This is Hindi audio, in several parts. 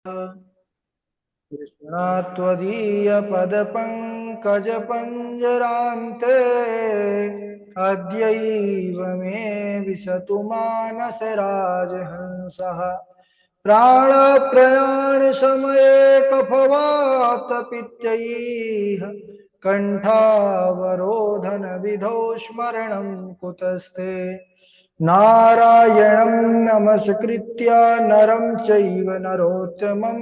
कृष्णा त्वदीयपदपङ्कजपञ्जरान्ते अद्यैव मे विशतु मानसराजहंसः प्राणप्रयाणसमये कफवातपित्तैः कण्ठावरोधनविधौ स्मरणं कुतस्ते नारायणं नमस्कृत्य नरं चैव नरोत्तमं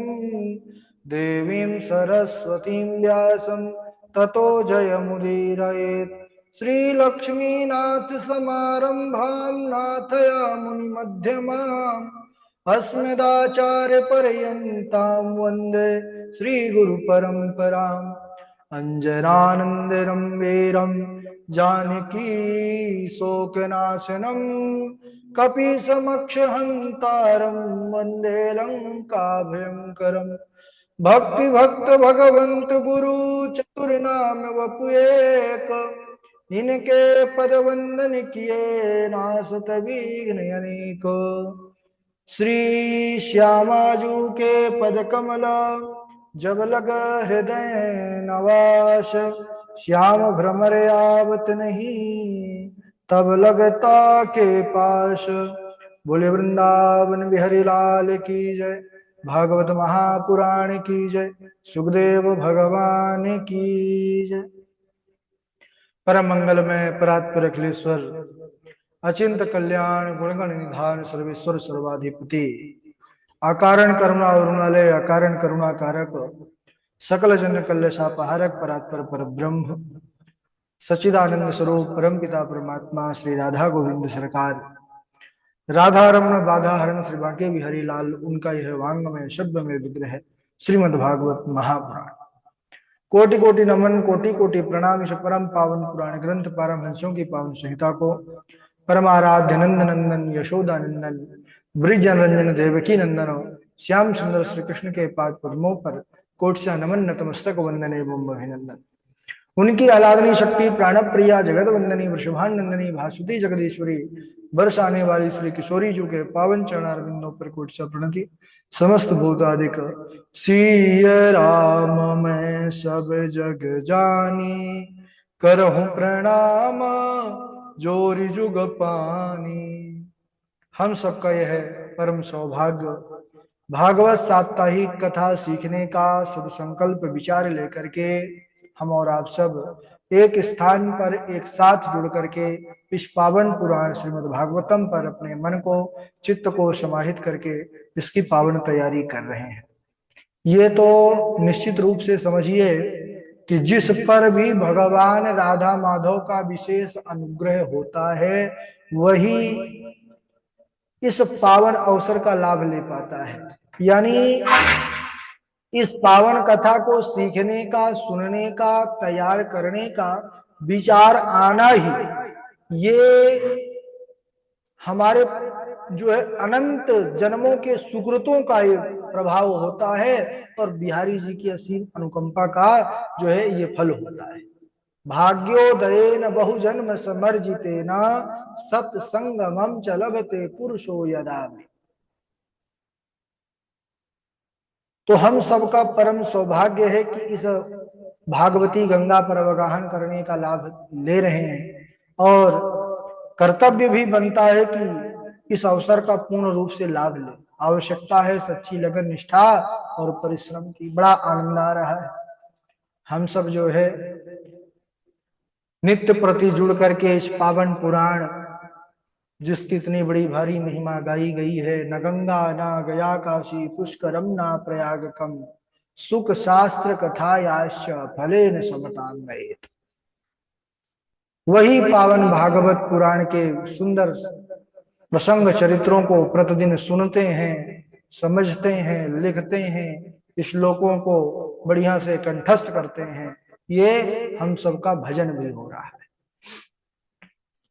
देवीं सरस्वतीं व्यासं ततो जयमुदीरयेत्। श्रीलक्ष्मीनाथसमारम्भां नाथयामुनिमध्यमाम् अस्मदाचार्यपर्यन्तां वन्दे श्रीगुरुपरम्पराम्। अञ्जनानन्दनं वीरं जानकी शोकनाशनं कपीसमक्षहन्तारं वन्दे लङ्काभयङ्करम्। भक्ति भगवंत गुरु चतुर्नाम वपुएक इनके पद वंदन किए नासत विघ्न अनेक। श्री श्यामाजू के पद कमल जब लग हृदय नवास श्याम भ्रमर आवत नहीं तब लगता के पास। बोले वृंदावन बिहारी लाल की जय, भागवत महापुराण की जय, सुखदेव भगवान की जय। परम मंगल में परात्पर अखिलेश्वर अचिंत कल्याण गुणगण निधान सर्वेश्वर सर्वाधिपति अकारण करुणा अरुणालय अकारण करुणा कारक सकल जन कल्यशापहारक परात्पर पर ब्रह्म सच्चिदानंद स्वरूप परम पिता परमात्मा श्री राधा गोविंद सरकार राधा रमण बाधा हरण श्री बांके बिहारी लाल उनका यह वांग में शब्द में विग्रह श्रीमद् भागवत महापुराण। कोटि कोटि नमन कोटि कोटि प्रणाम इस परम पावन पुराण ग्रंथ पारमहंसों की पावन संहिता को परमाराध्य नंद नंदन यशोदा नंदन ब्रिज रंजन देवकी नंदन श्याम सुंदर श्री कृष्ण के पाद पद्मों पर कोटसा नमन नतमस्तक वंदन एवं अभिनंदन। उनकी आराधनी शक्ति प्राण प्रिया जगत वंदनी वृषभानंदनी भासुती जगदीश्वरी वर्ष आने वाली श्री किशोरी जी के पावन चरणारविंदों पर कोटसा प्रणति। समस्त भूतादिक सीय राम मैं सब जग जानी करहूं प्रणाम जोरी जुग पानी। हम सबका यह परम सौभाग्य भागवत साप्ताहिक कथा सीखने का सदसंकल्प विचार लेकर के हम और आप सब एक स्थान पर एक साथ जुड़ करके इस पावन पुराण श्रीमद् भागवतम पर अपने मन को चित्त को समाहित करके इसकी पावन तैयारी कर रहे हैं। ये तो निश्चित रूप से समझिए कि जिस पर भी भगवान राधा माधव का विशेष अनुग्रह होता है वही इस पावन अवसर का लाभ ले पाता है। यानी इस पावन कथा को सीखने का सुनने का तैयार करने का विचार आना ही ये हमारे जो है अनंत जन्मों के सुकृतों का ये प्रभाव होता है और बिहारी जी की असीम अनुकंपा का जो है ये फल होता है। भाग्योदयेन बहुजन्म समर्जितेन सत्संगमं च लभते पुरुषो यदा में। तो हम सबका परम सौभाग्य है कि इस भागवती गंगा पर अवगाहन करने का लाभ ले रहे हैं और कर्तव्य भी बनता है कि इस अवसर का पूर्ण रूप से लाभ ले। आवश्यकता है सच्ची लगन निष्ठा और परिश्रम की। बड़ा आनंद आ रहा है। हम सब जो है नित्य प्रति जुड़ करके इस पावन पुराण जिसकी इतनी बड़ी भारी महिमा गाई गई है, न गंगा ना गया काशी पुष्करम ना प्रयागकम सुख शास्त्र कथायाश्च फले न समतान्वयेत। वही पावन भागवत पुराण के सुंदर प्रसंग चरित्रों को प्रतिदिन सुनते हैं, समझते हैं, लिखते हैं, श्लोकों को बढ़िया से कंठस्थ करते हैं। ये हम सबका भजन भी हो रहा है।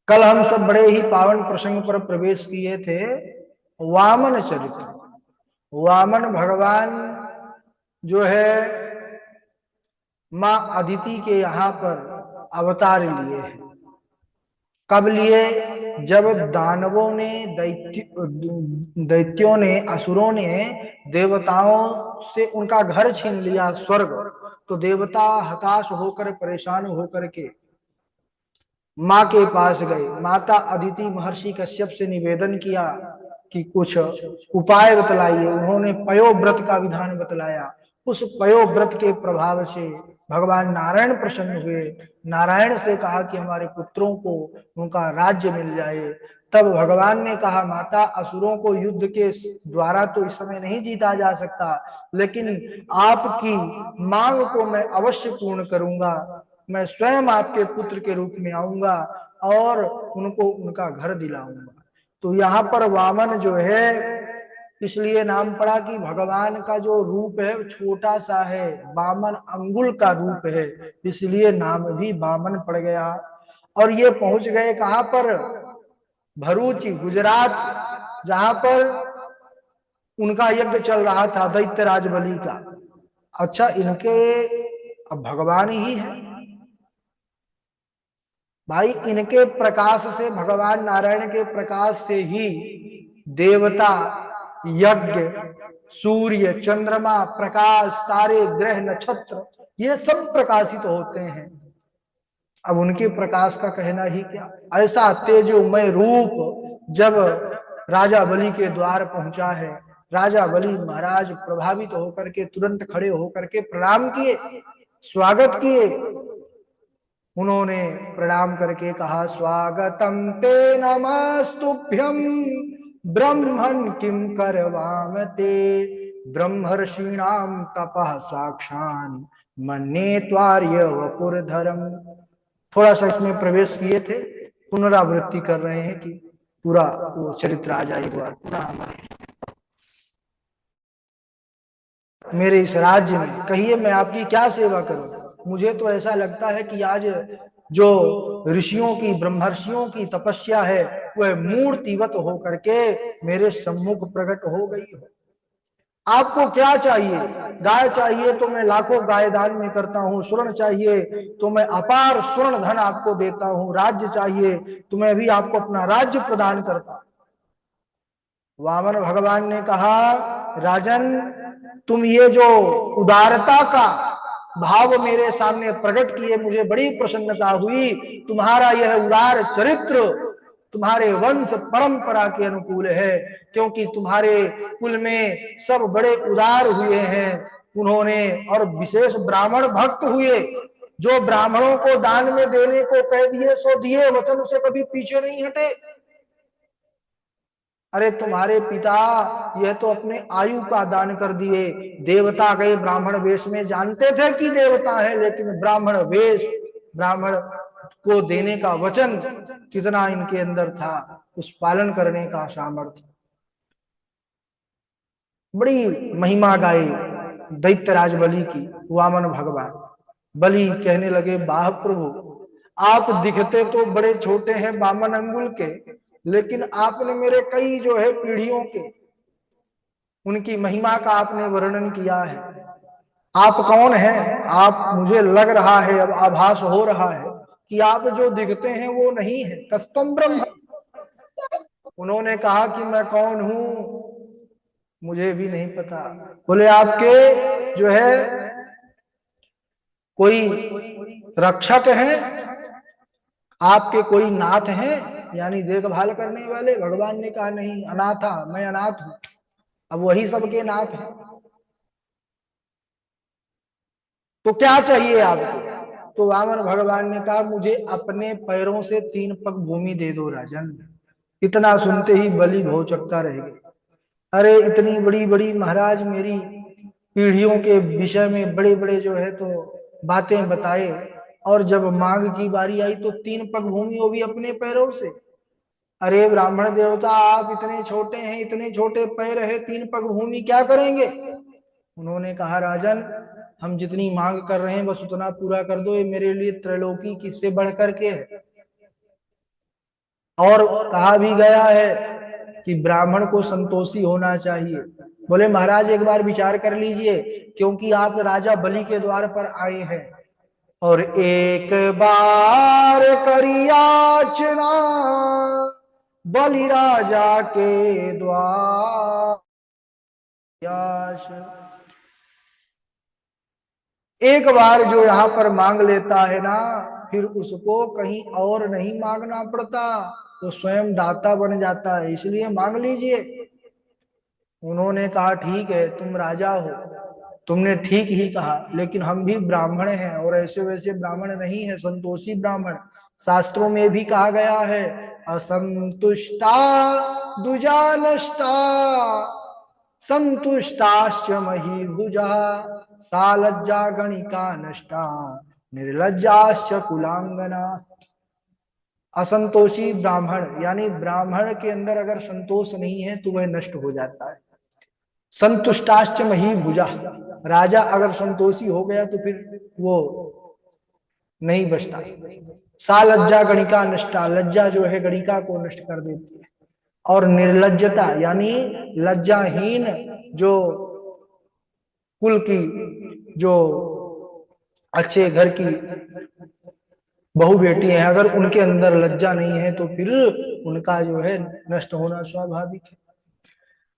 कल हम सब बड़े ही पावन प्रसंग पर प्रवेश किए थे, वामन चरित्र। वामन भगवान जो है मां अदिति के यहाँ पर अवतार लिए हैं। कब लिए? जब दानवों ने दैत्यों ने असुरों ने देवताओं से उनका घर छीन लिया स्वर्ग, तो देवता हताश होकर परेशान होकर के माँ के पास गए। माता अदिति महर्षि कश्यप से निवेदन किया कि कुछ उपाय बतलाइए। उन्होंने पयोव्रत का विधान बतलाया। उस पयोव्रत के प्रभाव से भगवान नारायण प्रसन्न हुए। नारायण से कहा कि हमारे पुत्रों को उनका राज्य मिल जाए। तब भगवान ने कहा, माता असुरों को युद्ध के द्वारा तो इस समय नहीं जीता जा सकता, लेकिन आपकी मांग को मैं अवश्य पूर्ण करूंगा। मैं स्वयं आपके पुत्र के रूप में आऊंगा और उनको उनका घर दिलाऊंगा। तो यहाँ पर वामन जो है इसलिए नाम पड़ा कि भगवान का जो रूप है छोटा सा है, वामन अंगुल का रूप है, इसलिए नाम भी वामन पड़ गया। और ये पहुंच गए कहां पर? भरूच गुजरात, जहां पर उनका यज्ञ चल रहा था दैत्यराज बलि का। अच्छा, इनके अब भगवान ही है भाई, इनके प्रकाश से, भगवान नारायण के प्रकाश से ही देवता, यज्ञ, सूर्य, चंद्रमा, प्रकाश, तारे, ग्रह, नक्षत्र, ये सब प्रकाशित होते हैं। अब उनके प्रकाश का कहना ही क्या। ऐसा तेजोमय रूप जब राजा बलि के द्वार पहुंचा है, राजा बलि महाराज प्रभावित होकर के तुरंत खड़े होकर के प्रणाम किए, स्वागत किए। उन्होंने प्रणाम करके कहा, स्वागतम ते नमस्तुभ्यं ब्रह्मन् किम करवाम ते ब्रह्मर्षीणाम तपः साक्षान् मन्ये त्वार्य वपुर्धरम। थोड़ा सा इसमें प्रवेश किए थे, पुनरावृत्ति कर रहे हैं कि पूरा वो चरित्र आ जाए एक बार पूरा मेरे इस राज्य में। कहिए मैं आपकी क्या सेवा करूं। मुझे तो ऐसा लगता है कि आज जो ऋषियों की, ब्रह्मर्षियों की तपस्या है वह मूर्तिवत हो करके मेरे सम्मुख प्रकट हो गई हो। आपको क्या चाहिए? गाय चाहिए तो मैं लाखों गाय दान में करता हूँ, स्वर्ण चाहिए तो मैं अपार स्वर्ण धन आपको देता हूँ, राज्य चाहिए तो मैं भी आपको अपना राज्य प्रदान करता हूँ। वामन भगवान ने कहा, राजन तुम ये जो उदारता का भाव मेरे सामने प्रकट किए, मुझे बड़ी प्रसन्नता हुई। तुम्हारा यह उदार चरित्र तुम्हारे वंश परंपरा के अनुकूल है, क्योंकि तुम्हारे कुल में सब बड़े उदार हुए हैं। उन्होंने और विशेष ब्राह्मण भक्त हुए, जो ब्राह्मणों को दान में देने को कह दिए सो दिए, वचन से कभी पीछे नहीं हटे। अरे तुम्हारे पिता यह तो अपने आयु का दान कर दिए। देवता गए ब्राह्मण वेश में, जानते थे कि देवता है, लेकिन ब्राह्मण वेश, ब्राह्मण को देने का वचन कितना इनके अंदर था, उस पालन करने का सामर्थ्य। बड़ी महिमा गाई दैत्यराज बलि की वामन भगवान। बलि कहने लगे, वाह प्रभु, आप दिखते तो बड़े छोटे हैं वामन अंगुल के, लेकिन आपने मेरे कई जो है पीढ़ियों के उनकी महिमा का आपने वर्णन किया है। आप कौन हैं? आप, मुझे लग रहा है, अब आभास हो रहा है कि आप जो दिखते हैं वो नहीं है। कस्तम ब्रह्म। उन्होंने कहा कि मैं कौन हूं मुझे भी नहीं पता। बोले आपके जो है कोई रक्षक हैं, आपके कोई नाथ हैं, यानी देखभाल करने वाले? भगवान ने कहा, नहीं अनाथा, मैं अनाथ हूं। अब वही सबके नाथ हैं। तो क्या चाहिए आपको? तो वामन भगवान ने कहा, मुझे अपने पैरों से 3 पग भूमि दे दो राजन। इतना सुनते ही बलि भौचक्का रह गए। अरे इतनी बड़ी बड़ी महाराज मेरी पीढ़ियों के विषय में बड़े बड़े जो है तो बातें बताए, और जब मांग की बारी आई तो 3 पग भूमि, वो भी अपने पैरों से। अरे ब्राह्मण देवता, आप इतने छोटे हैं, इतने छोटे पैर है, 3 पग भूमि क्या करेंगे? उन्होंने कहा, राजन हम जितनी मांग कर रहे हैं बस उतना पूरा कर दो, ये मेरे लिए त्रैलोकी किससे बढ़ करके है। और कहा भी गया है कि ब्राह्मण को संतोषी होना चाहिए। बोले महाराज एक बार विचार कर लीजिए, क्योंकि आप राजा बलि के द्वार पर आए हैं, और एक बार करियाचना बलि राजा के द्वार। एक बार जो यहाँ पर मांग लेता है ना, फिर उसको कहीं और नहीं मांगना पड़ता, तो स्वयं दाता बन जाता है। इसलिए मांग लीजिए। उन्होंने कहा ठीक है, तुम राजा हो, तुमने ठीक ही कहा, लेकिन हम भी ब्राह्मण हैं और ऐसे वैसे ब्राह्मण नहीं है, संतोषी ब्राह्मण। शास्त्रों में भी कहा गया है, असंतुष्टा दुजा नष्टा संतुष्टाश्च महीभुजा सा लज्जा गणिका नष्टा निर्लज्जाश्च कुलांगना। असंतोषी ब्राह्मण यानी ब्राह्मण के अंदर अगर संतोष नहीं है तो वह नष्ट हो जाता है। संतुष्टाश्च महीभुजा, राजा अगर संतोषी हो गया तो फिर वो नहीं बचता। सा लज्जा गणिका नष्टा, लज्जा जो है गणिका को नष्ट कर देती है। और निर्लज्जता यानी लज्जाहीन जो कुल की, जो अच्छे घर की बहु बेटी हैं, अगर उनके अंदर लज्जा नहीं है तो फिर उनका जो है नष्ट होना स्वाभाविक है।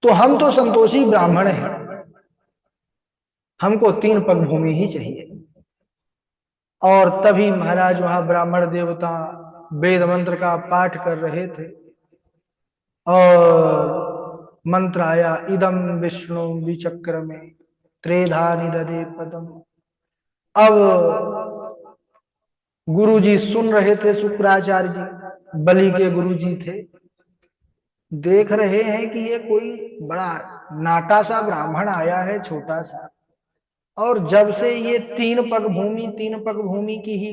तो हम तो संतोषी ब्राह्मण हैं, हमको 3 पग भूमि ही चाहिए। और तभी महाराज वहां ब्राह्मण देवता वेद मंत्र का पाठ कर रहे थे और मंत्र आया, इदम विष्णु विचक्र में त्रेधा निदधे पदम। अब गुरुजी सुन रहे थे, शुक्राचार्य जी बलि के गुरुजी थे, देख रहे हैं कि ये कोई बड़ा नाटा सा ब्राह्मण आया है, छोटा सा, और जब से ये 3 पग भूमि की ही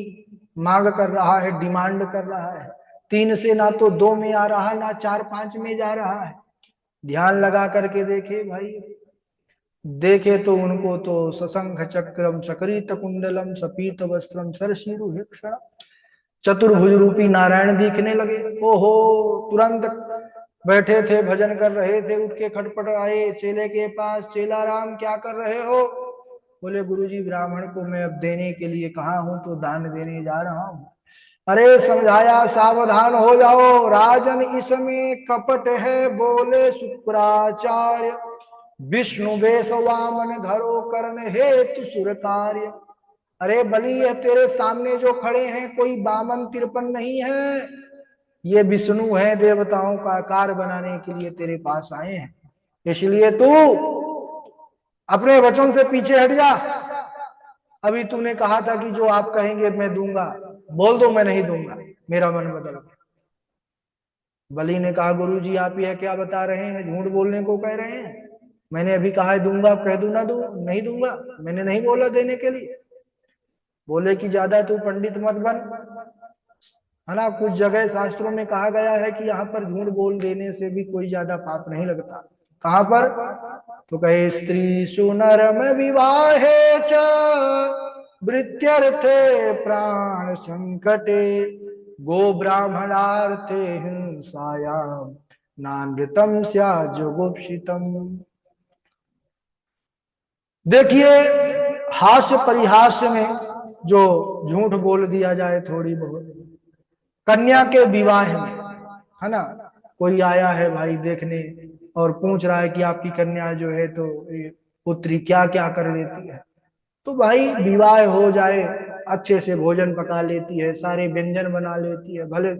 मांग कर रहा है, डिमांड कर रहा है। 3 से ना तो 2 में आ रहा, ना 4-5 में जा रहा है। ध्यान लगा करके देखे भाई, देखे तो उनको तो सशंख चक्रम सकरीत कुंडलम सपीत वस्त्रम सरशीरु हिक्षण चतुर्भुज रूपी नारायण दिखने लगे। ओहो, तुरंत बैठे थे, भजन कर रहे थे, उठ के खटपट आए चेले के पास, चेला राम क्या कर रहे हो? बोले गुरुजी ब्राह्मण को मैं अब देने के लिए कहा हूं, तो दान देने जा रहा हूं। अरे समझाया, सावधान हो जाओ राजन, इसमें कपट है, बोले शुक्राचार्य। विष्णु वेश वामन धरो कर्ण हेतु सुर कार्य। अरे बलि, ये तेरे सामने जो खड़े हैं कोई बामन तिरपन नहीं है, ये विष्णु है, देवताओं का आकार बनाने के लिए तेरे पास आए हैं। इसलिए तू अपने वचन से पीछे हट जा। अभी तूने कहा था कि जो आप कहेंगे मैं दूंगा, बोल दो मैं नहीं दूंगा, मेरा मन बदल गया। बलि ने कहा गुरुजी आप यह क्या बता रहे हैं, झूठ बोलने को कह रहे हैं? मैंने अभी कहा है दूंगा, कह दूं ना दूं, नहीं दूंगा, मैंने नहीं बोला देने के लिए। बोले कि ज्यादा तू पंडित मत बन, है ना। कुछ जगह शास्त्रों में कहा गया है कि यहाँ पर झूठ बोल देने से भी कोई ज्यादा पाप नहीं लगता। कहां पर? तो कहे स्त्री सुनरम विवाहे च वृत्यर्थे प्राण संकटे गो ब्राह्मणार्थे हिंसायाम नानृतम स्या जुगुप्सितम। देखिए, हास्य परिहास्य में जो झूठ बोल दिया जाए थोड़ी बहुत, कन्या के विवाह में, है ना, कोई आया है भाई देखने और पूछ रहा है कि आपकी कन्या जो है तो पुत्री क्या क्या कर लेती है, तो भाई विवाह हो जाए, अच्छे से भोजन पका लेती है, सारे व्यंजन बना लेती है, भले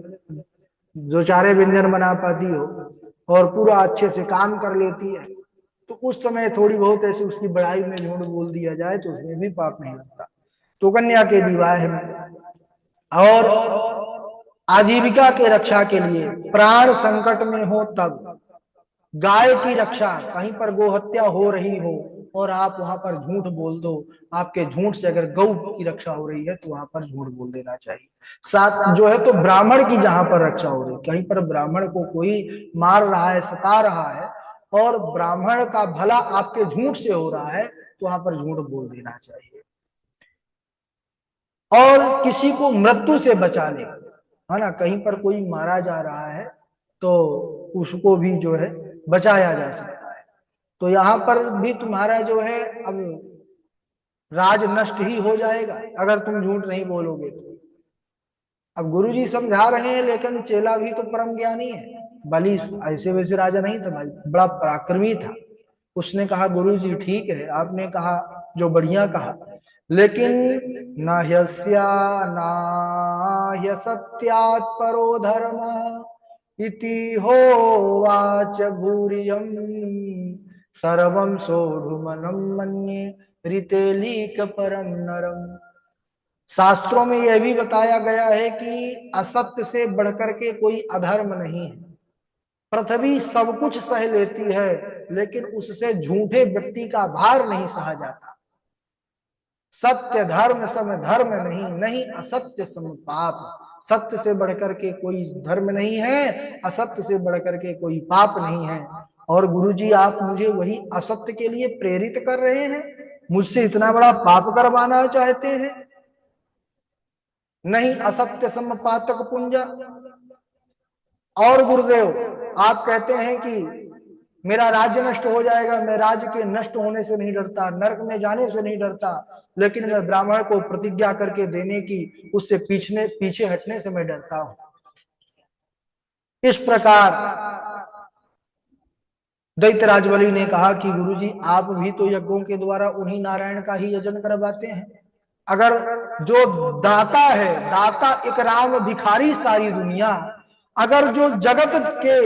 जो चारे व्यंजन बना पाती हो, और पूरा अच्छे से काम कर लेती है, तो उस समय थोड़ी बहुत ऐसे उसकी बड़ाई में झूठ बोल दिया जाए तो उसमें भी पाप नहीं लगता। तो कन्या के विवाह में और आजीविका के रक्षा के लिए, प्राण संकट में हो तब, गाय की रक्षा, कहीं पर गोहत्या हो रही हो और आप वहां पर झूठ बोल दो, आपके झूठ से अगर गौ की रक्षा हो रही है तो वहां पर झूठ बोल देना चाहिए। साथ जो है तो ब्राह्मण की जहां पर रक्षा हो रही है, कहीं पर ब्राह्मण को कोई मार रहा है, सता रहा है, और ब्राह्मण का भला आपके झूठ से हो रहा है, तो वहां पर झूठ बोल देना चाहिए। और किसी को मृत्यु से बचाने, है ना, कहीं पर कोई मारा जा रहा है तो उसको भी जो है बचाया जा सकता है। तो यहाँ पर भी तुम्हारा जो है अब राज नष्ट ही हो जाएगा अगर तुम झूठ नहीं बोलोगे तो। अब गुरुजी समझा रहे हैं, लेकिन चेला भी तो परम ज्ञानी है, बलि ऐसे वैसे राजा नहीं था भाई, बड़ा पराक्रमी था। उसने कहा गुरु जी ठीक है, आपने कहा जो बढ़िया कहा, लेकिन न ह्यस्या न ह्यसत्यात् परो धर्म इति होवाच भूरियम सर्वं सोढ़ुमनं मन्ये ऋतेलीक परम नरम। शास्त्रों में यह भी बताया गया है कि असत्य से बढ़कर के कोई अधर्म नहीं है। पृथ्वी सब कुछ सह लेती है, लेकिन उससे झूठे व्यक्ति का भार नहीं सहा जाता। सत्य धर्म सम धर्म नहीं, नहीं असत्य सम पाप। सत्य से बढ़कर के कोई धर्म नहीं है, असत्य से बढ़कर के कोई पाप नहीं है। और गुरुजी आप मुझे वही असत्य के लिए प्रेरित कर रहे हैं, मुझसे इतना बड़ा पाप करवाना चाहते हैं। नहीं असत्य सम पातक पुंजा। और गुरुदेव आप कहते हैं कि मेरा राज्य नष्ट हो जाएगा, मैं राज्य के नष्ट होने से नहीं डरता, नरक में जाने से नहीं डरता, लेकिन मैं ब्राह्मण को प्रतिज्ञा करके देने की, उससे पीछे हटने से मैं डरता हूं। इस प्रकार दैत्यराज बलि ने कहा कि गुरुजी आप भी तो यज्ञों के द्वारा उन्हीं नारायण का ही यजन करवाते हैं। अगर जो दाता है, दाता एक राम भिखारी सारी दुनिया, अगर जो जगत के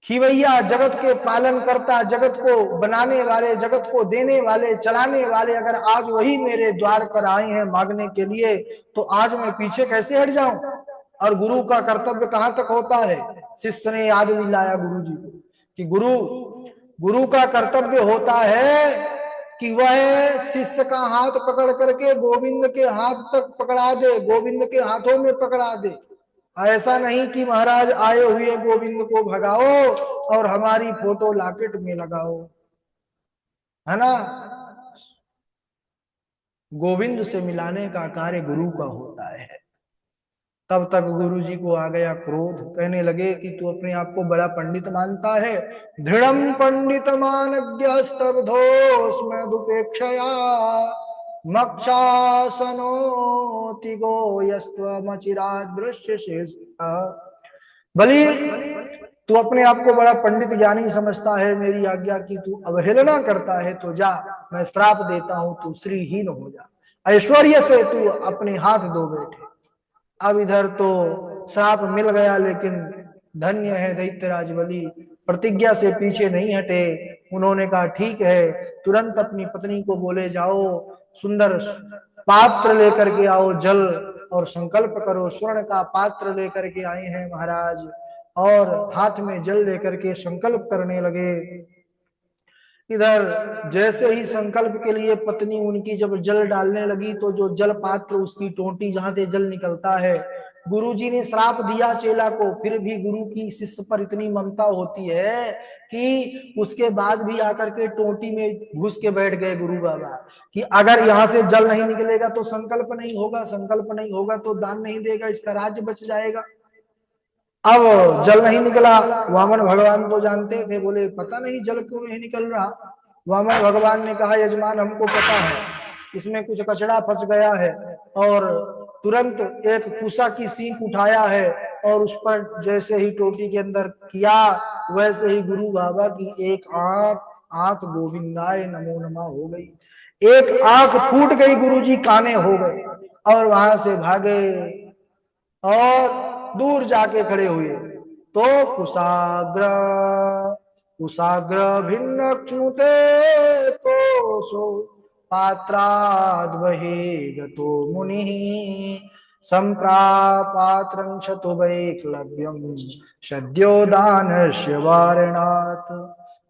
खिवैया, जगत के पालन करता, जगत को बनाने वाले, जगत को देने वाले, चलाने वाले, अगर आज वही मेरे द्वार पर आए हैं मांगने के लिए, तो आज मैं पीछे कैसे हट जाऊं। और गुरु का कर्तव्य कहां तक होता है। शिष्य ने याद दिलाया गुरु जी को कि गुरु का कर्तव्य होता है कि वह शिष्य का हाथ पकड़ करके गोविंद के हाथ तक पकड़ा दे, गोविंद के हाथों में पकड़ा दे। ऐसा नहीं कि महाराज आए हुए गोविंद को भगाओ और हमारी फोटो लॉकेट में लगाओ, है ना। गोविंद से मिलाने का कार्य गुरु का होता है। तब तक गुरु जी को आ गया क्रोध, कहने लगे कि तू अपने आप को बड़ा पंडित मानता है। दृढ़म पंडित मानज्ञस्तब्धोस्म दुपेक्षया मक्षासनोति गो यस्त्वमचिरात् दृश्यसे। बलि तू अपने आप को बड़ा पंडित ज्ञानी समझता है, मेरी आज्ञा की तू अवहेलना करता है तो जा, मैं श्राप देता हूं, तू श्रीहीन हो जा, ऐश्वर्य से तू अपने हाथ धो बैठे। अब इधर तो श्राप मिल गया, लेकिन धन्य है दैत्यराज बलि, प्रतिज्ञा से पीछे नहीं हटे। उन्होंने कहा ठीक है, तुरंत अपनी पत्नी को बोले जाओ सुंदर पात्र लेकर के आओ जल, और संकल्प करो। स्वर्ण का पात्र लेकर के आए हैं महाराज, और हाथ में जल लेकर के संकल्प करने लगे। इधर जैसे ही संकल्प के लिए पत्नी उनकी जब जल डालने लगी, तो जो जल पात्र, उसकी टोंटी जहां से जल निकलता है, गुरुजी ने श्राप दिया चेला को, फिर भी गुरु की शिष्य पर इतनी ममता होती है कि उसके बाद भी आकर के टोंटी में घुस के बैठ गए गुरु बाबा कि अगर यहाँ से जल नहीं निकलेगा तो संकल्प नहीं होगा, संकल्प नहीं होगा तो दान नहीं देगा, इसका राज्य बच जाएगा। अब जल नहीं निकला, वामन भगवान तो जानते थे, बोले पता नहीं जल क्यों नहीं निकल रहा। वामन भगवान ने कहा यजमान हमको पता है, इसमें कुछ कचड़ा फंस गया है। और तुरंत एक कुसा की सीख उठाया है और उस पर जैसे ही टोटी के अंदर किया, वैसे ही गुरु बाबा की एक आंख गोविंदाय नमो नमः हो गई। एक आंख फूट गई, गुरुजी काने हो गए और वहां से भागे और दूर जाके खड़े हुए। तो कुशाग्र भिन्न क्षुते तो सो पात्राद बहिर्गतो मुनिः संप्रापात्रं शतुवैक्लव्यं सद्योदानस्य वारणात्।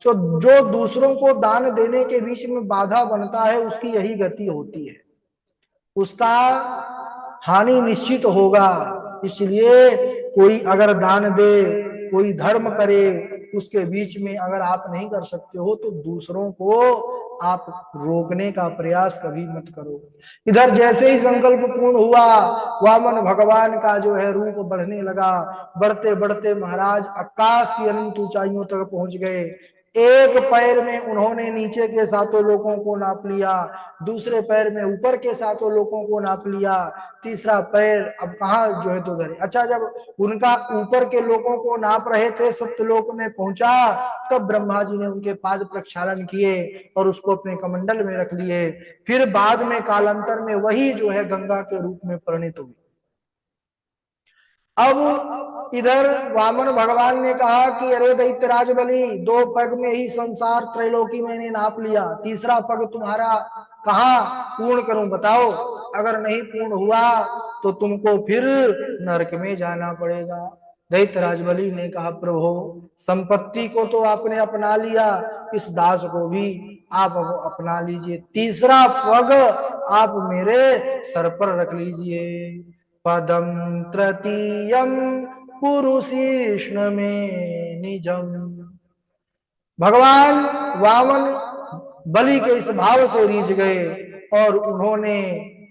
जो दूसरों को दान देने के बीच में बाधा बनता है, उसकी यही गति होती है, उसका हानि निश्चित होगा। इसलिए कोई अगर दान दे, कोई धर्म करे, उसके बीच में अगर आप नहीं कर सकते हो तो दूसरों को आप रोकने का प्रयास कभी मत करो। इधर जैसे ही संकल्प पूर्ण हुआ, वामन भगवान का जो है रूप बढ़ने लगा। बढ़ते बढ़ते महाराज आकाश की अनंत ऊंचाइयों तक पहुंच गए। एक पैर में उन्होंने नीचे के सातों लोगों को नाप लिया, दूसरे पैर में ऊपर के सातों लोगों को नाप लिया, तीसरा पैर अब कहाँ जो है तो धरे। अच्छा, जब उनका ऊपर के लोगों को नाप रहे थे, सत्यलोक में पहुंचा, तब ब्रह्मा जी ने उनके पाद प्रक्षालन किए और उसको अपने कमंडल में रख लिए। फिर बाद में कालांतर में वही जो है गंगा के रूप में परिणित हुई। अब इधर वामन भगवान ने कहा कि अरे दैत्यराज बलि, दो पग में ही संसार त्रैलोकी मैंने नाप लिया, तीसरा पग तुम्हारा कहाँ पूर्ण करूं बताओ। अगर नहीं पूर्ण हुआ तो तुमको फिर नरक में जाना पड़ेगा। दैत्यराज बलि ने कहा प्रभु, संपत्ति को तो आपने अपना लिया, इस दास को भी आप अपना लीजिए, तीसरा पग आप मेरे सर पर रख लीजिए। पदम तृतीयम पुरुषीष्ण में निजम। भगवान वामन बलि के इस भाव से रीझ गए और उन्होंने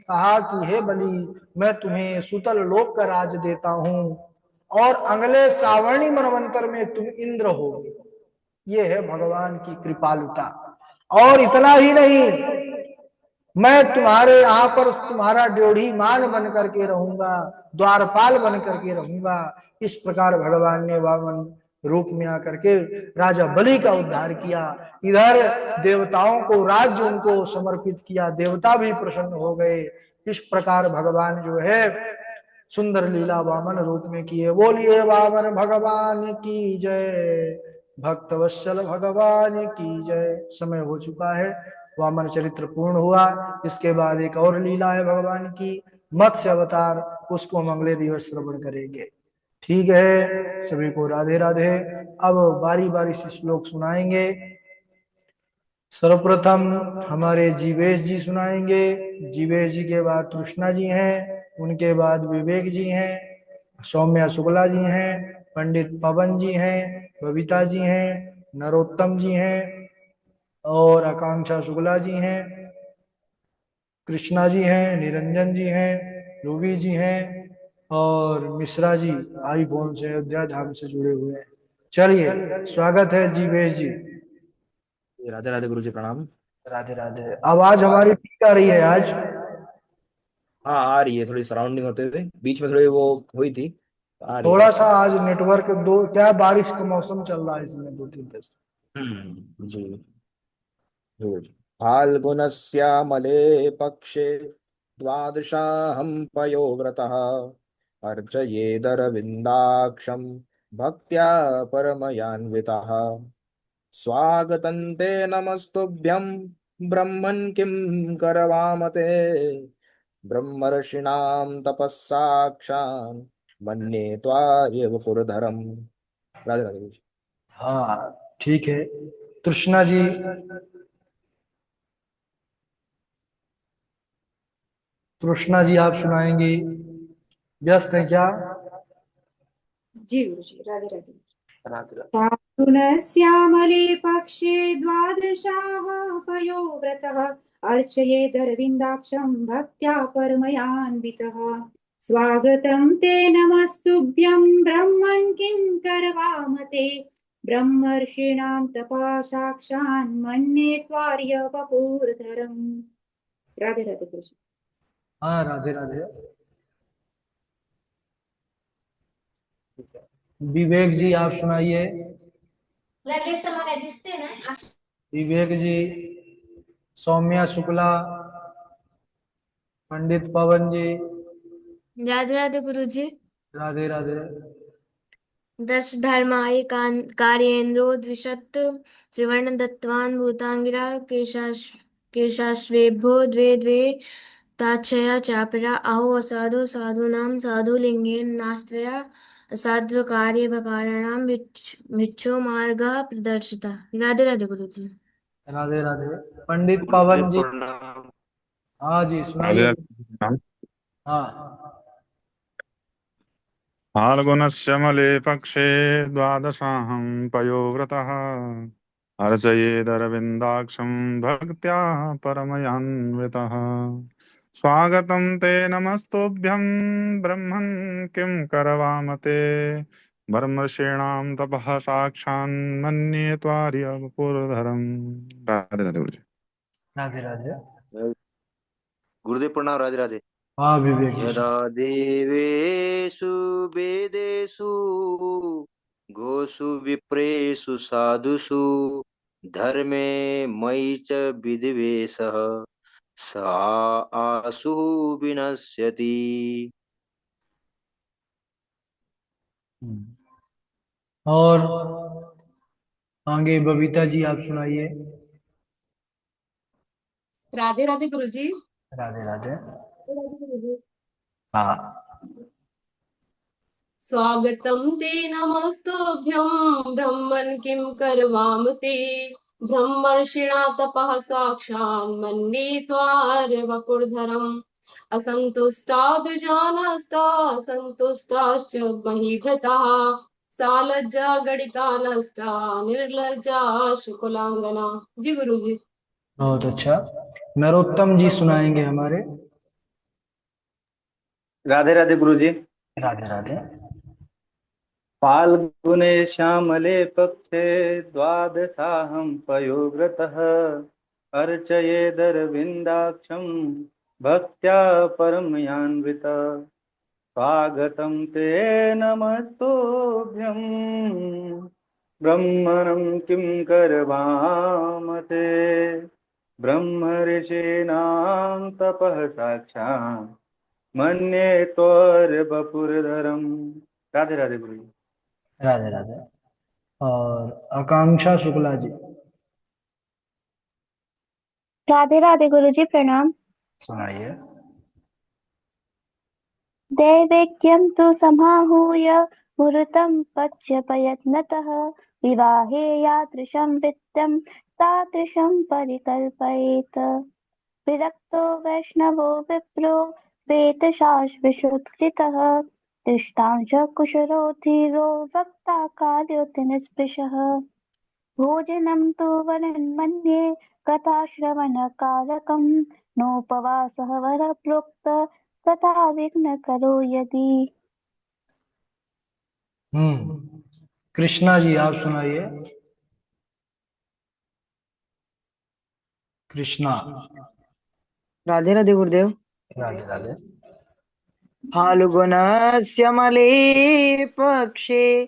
कहा कि हे बलि, मैं तुम्हें सुतल लोक का राज देता हूं और अगले सावर्णी मनवंतर में तुम इंद्र हो। ये है भगवान की कृपालुता। और इतना ही नहीं, मैं तुम्हारे यहाँ पर तुम्हारा ड्योढ़ी मान बन करके रहूंगा, द्वारपाल बन करके रहूंगा। इस प्रकार भगवान ने वामन रूप में आकर के राजा बलि का उद्धार किया। इधर देवताओं को राज्य उनको समर्पित किया, देवता भी प्रसन्न हो गए। इस प्रकार भगवान जो है सुंदर लीला वामन रूप में किए। बोलिए वामन भगवान की जय, भक्त वत्सल भगवान की जय। समय हो चुका है, वामन चरित्र पूर्ण हुआ। इसके बाद एक और लीला है भगवान की, मत्स्य अवतार, उसको हम अगले दिवस श्रवण करेंगे। ठीक है, सभी को राधे राधे। अब बारी बारी से श्लोक सुनाएंगे। सर्वप्रथम हमारे जीवेश जी सुनाएंगे, जीवेश जी के बाद तृष्णा जी हैं, उनके बाद विवेक जी हैं, सौम्या शुक्ला जी हैं, पंडित पवन जी हैं, बबीता जी हैं, नरोत्तम जी हैं और आकांक्षा शुक्ला जी हैं, कृष्णा जी हैं, निरंजन जी हैं, रूबी जी हैं और मिश्रा जी आईफोन से अयोध्या धाम से जुड़े हुए हैं। चलिए, स्वागत है जीवेश जी। राधे राधे गुरु जी, प्रणाम। राधे राधे। आवाज हमारी ठीक आ रही है आज? हाँ, आ रही है, थोड़ी सराउंडिंग होते हुए बीच में थोड़ी वो हुई थी, आ रही है थोड़ा ठीक सा से। आज नेटवर्क दो, क्या बारिश का मौसम चल रहा है इसमें 2-3 दिन से। जी जरूर। फाल्गुनस्यामले पक्षे द्वादशाहं पयोव्रतः अर्चयेदरविन्दाक्षं भक्त्या परमयान्वितः स्वागतं ते नमस्तुभ्यं ब्रह्मन् किं करवाम ते ब्रह्मर्षिणां तपस्साक्षान् मन्ये त्वायव पुरधरम्। राधे राधे। हाँ, ठीक है। कृष्णा जी, कृष्णा जी आप सुनाएंगे? व्यस्त हैं क्या? जी गुरु जी, राधे राधे। राधे राधे। फाल्गुनस्यामले पक्षे द्वादशाः पयोव्रतः अर्चयेदरविन्दाक्षं भक्त्या परमयान्वितः स्वागतं ते नमस्तुभ्यं ब्रह्मन् किं करवाम ते ब्रह्मर्षीणां तपा साक्षान् मन्ये त्वार्य वपुर्धरम्। राधे राधे गुरु जी। हाँ, राधे राधे। विवेक जी आप सुनाइए। विवेक जी, सौम्या शुक्ला, पंडित पवन जी। राधे राधे गुरु जी। राधे राधे। दश धर्माय कार्येन्द्रो द्विशत त्रिवर्ण दत्तवान् भूतांगिरा कीर्षाश्वेभ्यो द्वे द्वे ताच्छया चापरा अहो असाधु साधूनां साधुलिङ्गेन नास्त्वया असाध्वकार्यभकाराणां मिच्छो मार्गः प्रदर्शितः। राधे राधे गुरु जी। राधे राधे। पंडित पवन जी, प्रणाम। हाँ जी राधे सुनाइए। राधे। हाँ, फाल्गुनस्य मले पक्षे द्वादशाहं पयोव्रतः अर्चयेदरविन्दाक्षं भक्त्या परमयान्वितः स्वागतं ते नमस्तुभ्यं ब्रह्मन् किं करवाम ते ब्रह्मर्षीणां तपः साक्षान्मन्ये त्वार्यवपुरधरम्। राधे राधे गुरु जी। राधे राधे। गुरुदेव प्रणाम। राधे राधे। हाँ विवेक जी यदा देवेषु वेदेषु गोषु विप्रेषु साधुषु धर्मे मयि च विद्वेषः स आसु विनश्यति। और आगे बबीता जी आप सुनाइए। राधे राधे गुरुजी। राधे राधे। राधे राधे गुरुजी। हाँ स्वागतं ते नमस्तुभ्यं ब्रह्मन् किं करवाम ते ब्रह्मर्षिणा तपः साक्षान् मन्ये त्वार्यवपुर्धरम् असन्तुष्टा द्विजानस्ता सन्तुष्टाश्च महीभृताः सा लज्जा गणिता नष्टा निर्लज्जा शुकुलांगना। जी गुरुजी। बहुत अच्छा। नरोत्तम जी सुनाएंगे हमारे। राधे राधे गुरुजी। राधे राधे। फाल्गुने श्यामले पक्षे द्वादशाहं पयोव्रतः अर्चयेदरविन्दाक्षं भक्त्या परमयान्वितः स्वागतं ते नमस्तुभ्यं ब्रह्मणं किं करवाम ते ब्रह्मऋषीणां तपः साक्षात् मन्ये त्वरवपुरधरम्। राधे राधे गुरु जी। राधे राधे। और आकांक्षा शुक्ला जी राधे राधे गुरुजी प्रणाम। सुनाइए। दैवेक्यं तु समाहूय मुहूर्तं पच्यपयत्नतः विवाहे यादृशं वृत्तं तादृशं परिकल्पयेत् विरक्तो वैष्णवो विप्रो वेदशास्त्रविश्रुतकृतः तिष्ठां च कुशलो धीरो वक्ता कार्योऽति निष्पृशः भोजनं तु वरन्मन्ये कथाश्रवणकारकं नोपवासः वरप्रोक्त तथा विघ्नकरो यदि। कृष्णा जी आप सुनाइए। कृष्णा। राधे राधे गुरुदेव। राधे राधे। फाल्गुनस्य मले पक्षे